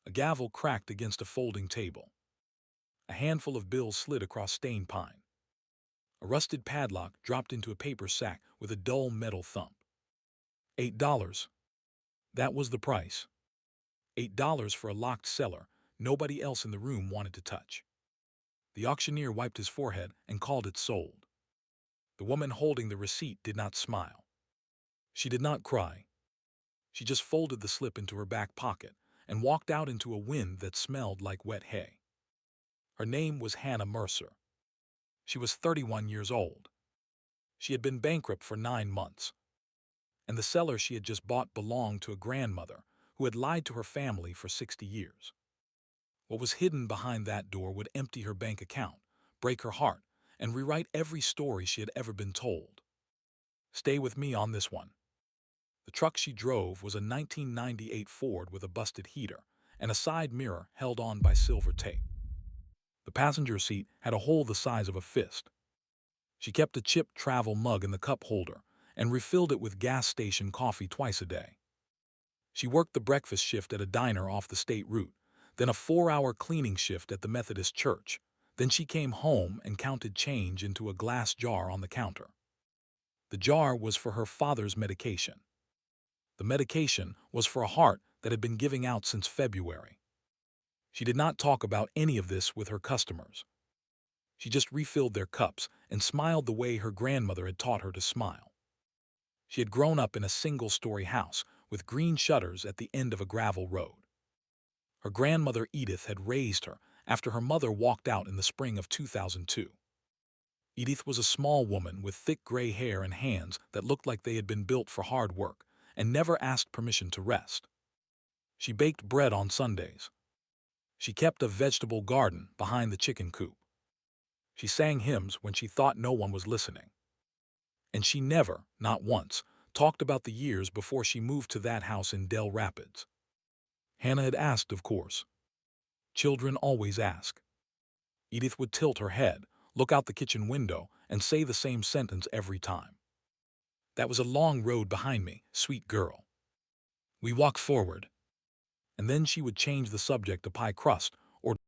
A gavel cracked against a folding table. A handful of bills slid across stained pine. A rusted padlock dropped into a paper sack with a dull metal thump. $8. That was the price. $8 for a locked cellar nobody else in the room wanted to touch. The auctioneer wiped his forehead and called it sold. The woman holding the receipt did not smile. She did not cry. She just folded the slip into her back pocket and walked out into a wind that smelled like wet hay. Her name was Hannah Mercer. She was 31 years old. She had been bankrupt for 9 months, and the cellar she had just bought belonged to a grandmother who had lied to her family for 60 years. What was hidden behind that door would empty her bank account, break her heart, and rewrite every story she had ever been told. Stay with me on this one. The truck she drove was a 1998 Ford with a busted heater and a side mirror held on by silver tape. The passenger seat had a hole the size of a fist. She kept a chipped travel mug in the cup holder and refilled it with gas station coffee twice a day. She worked the breakfast shift at a diner off the state route, then a 4-hour cleaning shift at the Methodist church. Then she came home and counted change into a glass jar on the counter. The jar was for her father's medication. The medication was for a heart that had been giving out since February. She did not talk about any of this with her customers. She just refilled their cups and smiled the way her grandmother had taught her to smile. She had grown up in a single-story house with green shutters at the end of a gravel road. Her grandmother Edith had raised her after her mother walked out in the spring of 2002. Edith was a small woman with thick gray hair and hands that looked like they had been built for hard work and never asked permission to rest. She baked bread on Sundays. She kept a vegetable garden behind the chicken coop. She sang hymns when she thought no one was listening. And she never, not once, talked about the years before she moved to that house in Del Rapids. Hannah had asked, of course. Children always ask. Edith would tilt her head, look out the kitchen window, and say the same sentence every time. That was a long road behind me, sweet girl. We walked forward. And then she would change the subject to pie crust